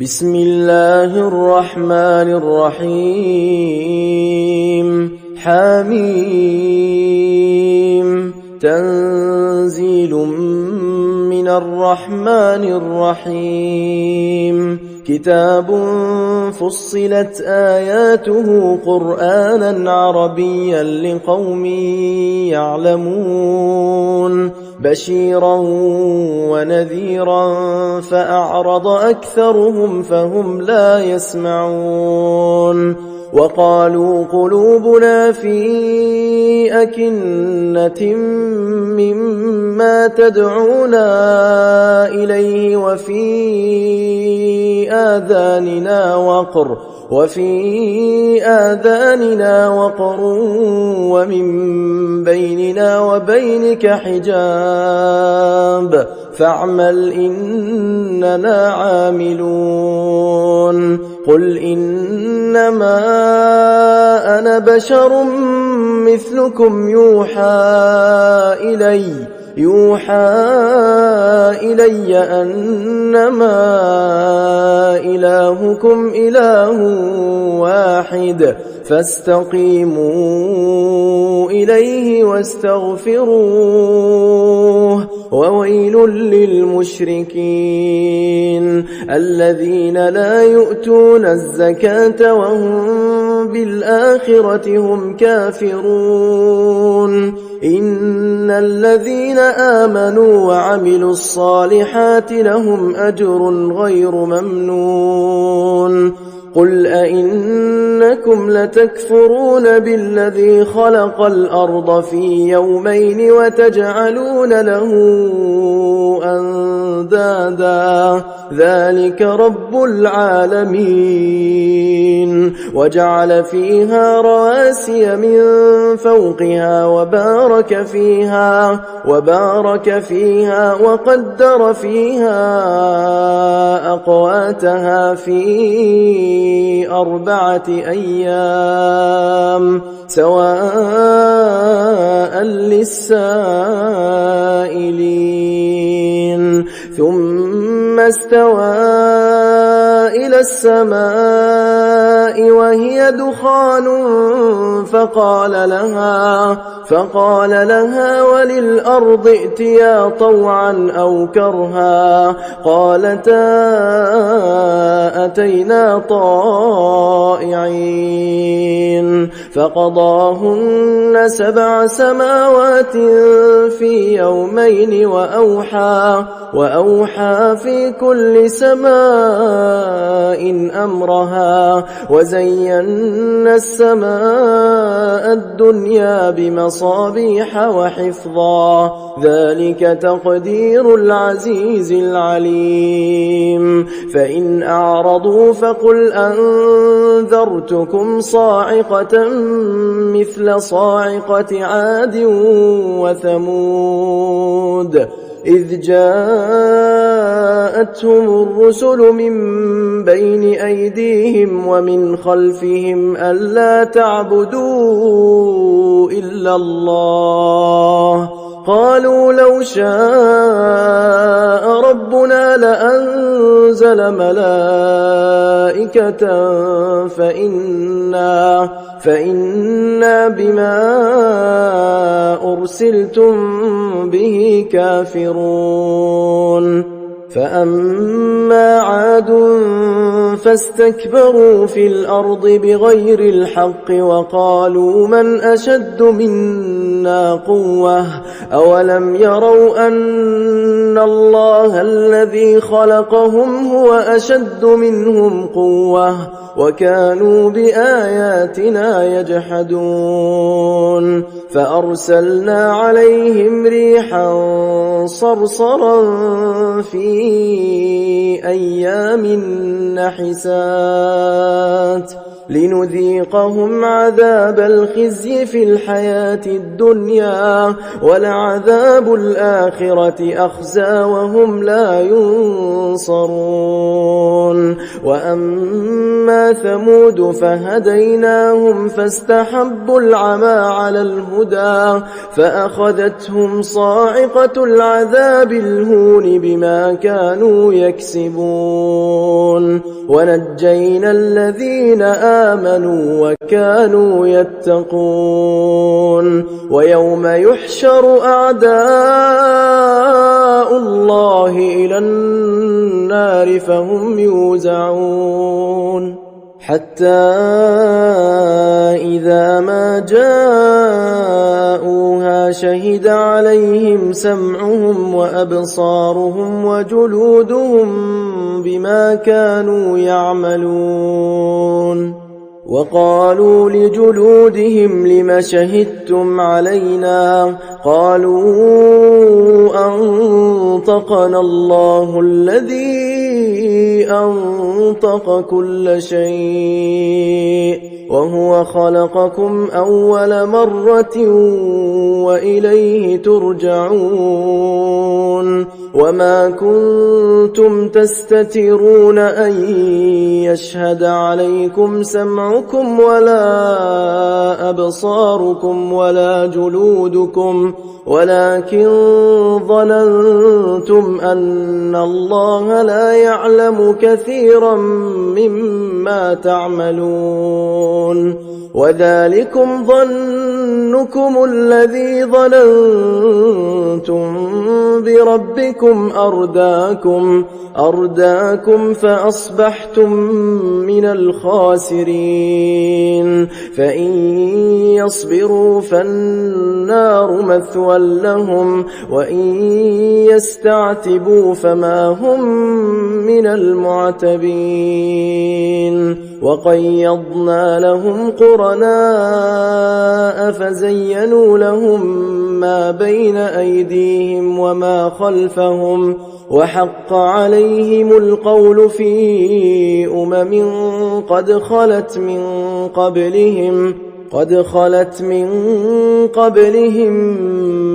بسم الله الرحمن الرحيم حميم تنزيل من الرحمن الرحيم كتاب فصلت آياته قرآنا عربيا لقوم يعلمون بشيرا ونذيرا فأعرض أكثرهم فهم لا يسمعون وقالوا قلوبنا في أكنة مما تدعونا إليه وفي آذاننا وقر ومن بيننا وبينك حجاب فاعمل إننا عاملون قل إنما أنا بشر مثلكم يوحى إلي أنما إلهكم إله واحد فاستقيموا إليه واستغفروه وويل للمشركين الذين لا يؤتون الزكاة وهم بالآخرة هم كافرون إن الذين آمنوا وعملوا الصالحات لهم أجر غير ممنون قل أئنكم لتكفرون بالذي خلق الأرض في يومين وتجعلون له أندادا ذلك رب العالمين وجعل فيها رواسي من فوقها وبارك فيها وقدر فيها أقواتها في 4 أيام سواء للسائلين ثم استوى إلى السماء وهي دخان فقال لها وللأرض ائتيا طوعا أو كرها قالتا أتينا طائعين فقضاهن 7 سماوات في يومين وأوحى في كل سماء أمرها وزينا السماء الدنيا بمصابيح وحفظا ذلك تقدير العزيز العليم فإن أعرضوا فقل أنذرتكم صاعقة مثل صاعقة عاد وثمود إذ جاءتهم الرسل من بين أيديهم ومن خلفهم ألا تعبدوا إلا الله قالوا لو شاء ربنا لأنزل ملائكة فإنا بما أرسلتم به كافرون فأما عاد فاستكبروا في الأرض بغير الحق وقالوا من أشد منا قوة أولم يروا أن الله الذي خلقهم هو أشد منهم قوة وكانوا بآياتنا يجحدون فأرسلنا عليهم ريحا صرصرا في أيام نحسات لنذيقهم عذاب الخزي في الحياة الدنيا ولعذاب الآخرة أخزى وهم لا ينصرون وأما أما ثمود فهديناهم فاستحبوا العمى على الهدى فأخذتهم صاعقة العذاب الهون بما كانوا يكسبون ونجينا الذين آمنوا وكانوا يتقون ويوم يحشر أعداء الله إلى النار فهم يوزعون حتى إذا ما جاءوها شهد عليهم سمعهم وأبصارهم وجلودهم بما كانوا يعملون وقالوا لجلودهم لم شهدتم علينا قالوا أنطقنا الله الذي أنطق كل شيء وهو خلقكم أول مرة وإليه ترجعون وما كنتم تستترون أن يشهد عليكم سمعكم ولا أبصاركم ولا جلودكم ولكن ظننتم أن الله لا يعلم كثيرا مما تعملون وذلكم ظنكم الذي ظننتم بربكم أرداكم فأصبحتم من الخاسرين فإن يصبروا فالنار مثوى لهم وإن يستعتبوا فما هم من المعتبين وقيضنا لهم قرناء فزينوا لهم ما بين أيديهم وما خلفهم وحق عليهم القول في قد خلت من قبلهم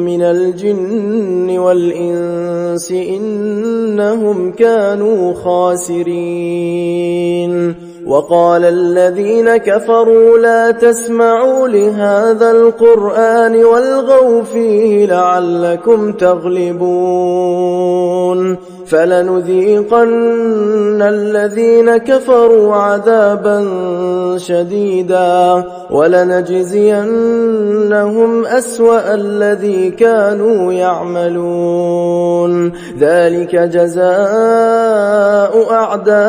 من الجن والإنس إنهم كانوا خاسرين وقال الذين كفروا لا تسمعوا لهذا القرآن والغوا فيه لعلكم تغلبون فلنذيقن الذين كفروا عذابا شديدا ولنجزينهم أسوأ الذي كانوا يعملون ذلك جزاء أعداء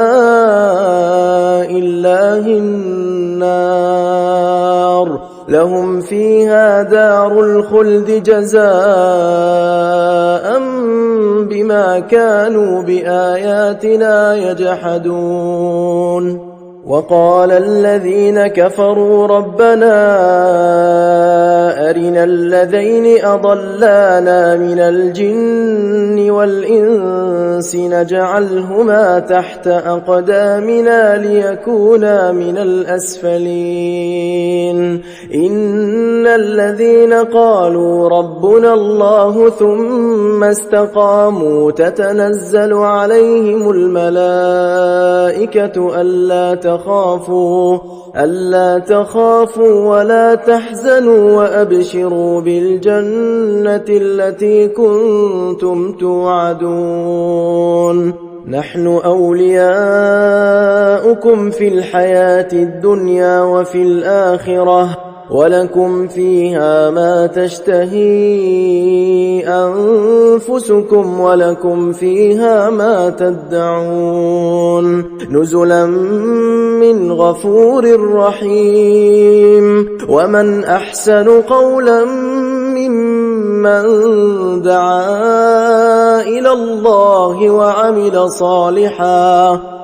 الله النار لهم فيها دار الخلد جزاء بما كانوا بآياتنا يجحدون وقال الذين كفروا ربنا أرنا الذين أضلانا من الجن والإنس نجعلهما تحت أقدامنا ليكونا من الأسفلين إن الذين قالوا ربنا الله ثم استقاموا تتنزل عليهم الملائكة ألا تخافوا ولا تحزنوا وأبشروا بالجنة التي كنتم توعدون نحن أولياؤكم في الحياة الدنيا وفي الآخرة ولكم فيها ما تشتهي أنفسكم ولكم فيها ما تدعون نزلا من غفور رحيم ومن أحسن قولا ممن دعا إلى الله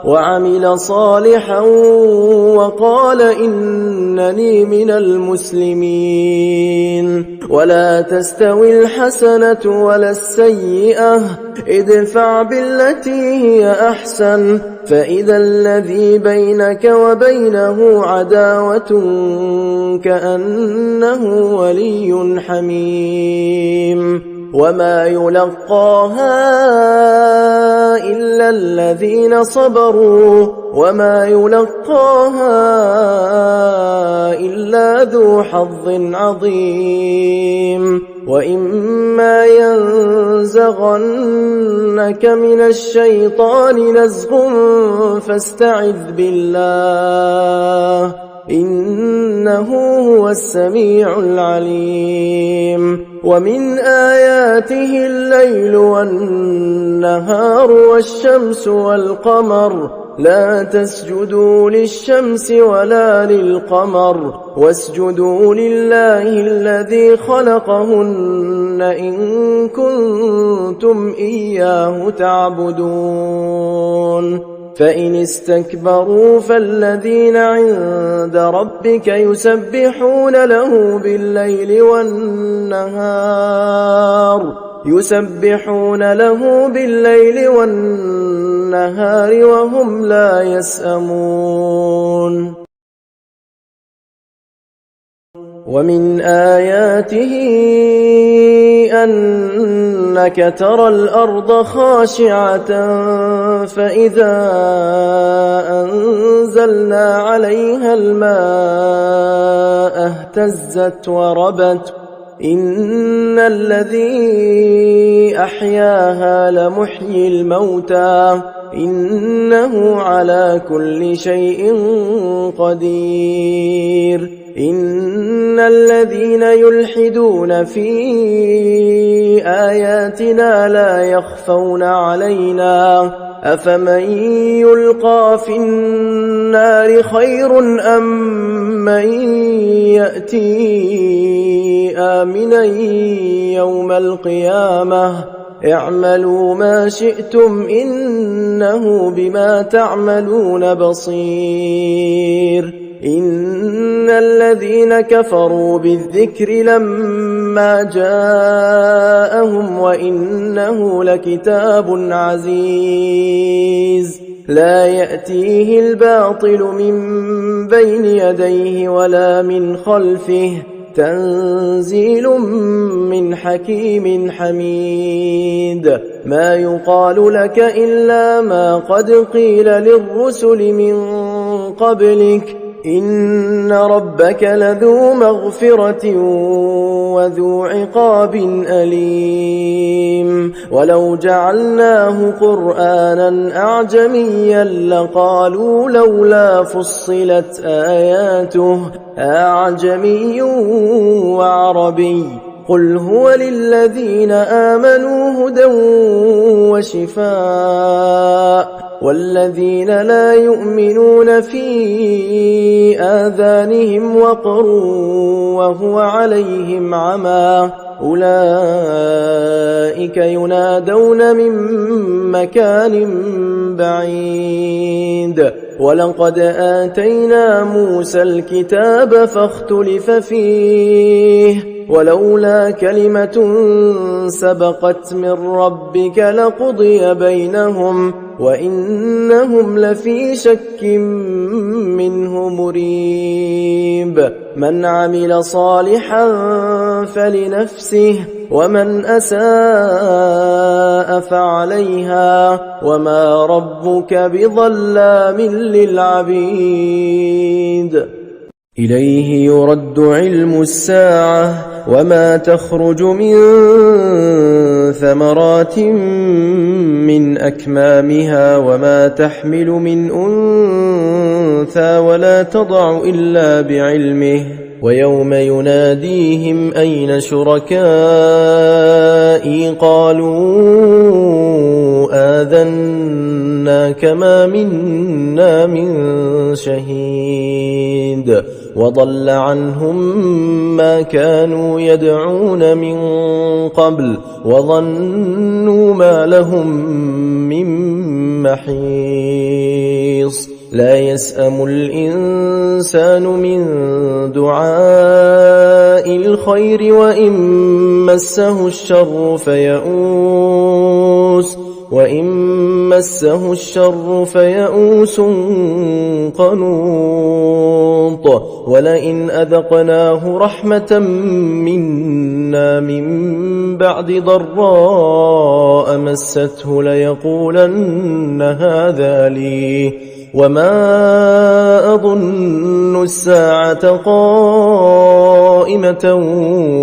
وعمل صالحا وقال إنني من المسلمين ولا تستوي الحسنة ولا السيئة ادفع بالتي هي أحسن فإذا الذي بينك وبينه عداوة كأنه ولي حميم وما يلقاها إلا إلا الذين صبروا وما يلقاها إلا ذو حظ عظيم وإما ينزغنك من الشيطان نزغ فاستعذ بالله إنه هو السميع العليم ومن آياته الليل والنهار والشمس والقمر لا تسجدوا للشمس ولا للقمر واسجدوا لله الذي خلقهن إن كنتم إياه تعبدون فإن استكبروا فالذين عند ربك يسبحون له بالليل والنهار وهم لا يسأمون ومن آياته أنك ترى الأرض خاشعة فإذا أنزلنا عليها الماء اهتزت وربت إن الذي أحياها لمحيي الموتى إنه على كل شيء قدير إن الذين يلحدون في آياتنا لا يخفون علينا أفمن يلقى في النار خير أم من يأتي آمنا يوم القيامة اعملوا ما شئتم إنه بما تعملون بصير إن الذين كفروا بالذكر لما جاءهم وإنه لكتاب عزيز لا يأتيه الباطل من بين يديه ولا من خلفه تنزيل من حكيم حميد ما يقال لك إلا ما قد قيل للرسل من قبلك إن ربك لذو مغفرة وذو عقاب أليم ولو جعلناه قرآنا أعجميا لقالوا لولا فصلت آياته أعجمي وعربي قل هو للذين آمنوا هدى وشفاء والذين لا يؤمنون في آذانهم وقر وهو عليهم عمى أولئك ينادون من مكان بعيد ولقد آتينا موسى الكتاب فاختلف فيه ولولا كلمة سبقت من ربك لقضي بينهم وإنهم لفي شك منه مريب من عمل صالحا فلنفسه ومن أساء فعليها وما ربك بظلام للعبيد إليه يرد علم الساعة وما تخرج من ثمرات من أكمامها وما تحمل من أنثى ولا تضع إلا بعلمه ويوم يناديهم أين شركائي قالوا آذناك ما منا من شهيد وضل عنهم ما كانوا يدعون من قبل وظنوا ما لهم من محيص لا يسأم الإنسان من دعاء الخير وإن مسه الشر فيئوس قنوط ولئن أذقناه رحمة منا منا من بعد ضراء مسته ليقولن هذا لي وما أظن الساعة قائمة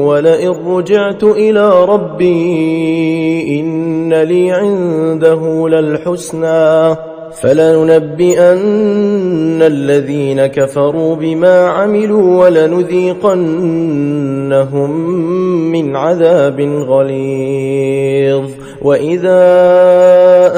ولئن رجعت إلى ربي إن لي عنده للحسنى فلننبئن الذين كفروا بما عملوا ولنذيقنهم من عذاب غليظ وإذا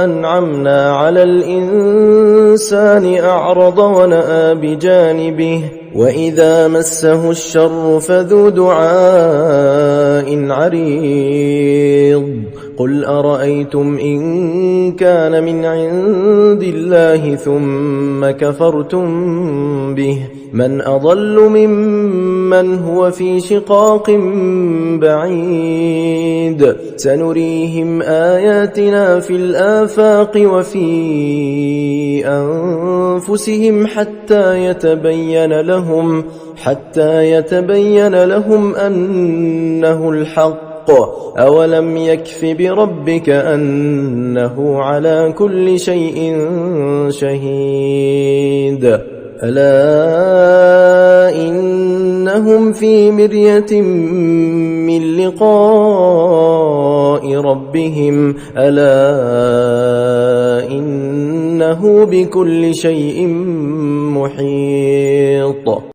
أنعمنا على الإنسان أعرض ونأى بجانبه وإذا مسه الشر فذو دعاء عريض قل أرأيتم إن كان من عند الله ثم كفرتم به من أضل ممن هو في شقاق بعيد سنريهم آياتنا في الآفاق وفي أنفسهم حتى يتبين لهم أنه الحق أولم يكف بربك أنه على كل شيء شهيد ألا إنهم في مرية من لقاء ربهم ألا إنه بكل شيء محيط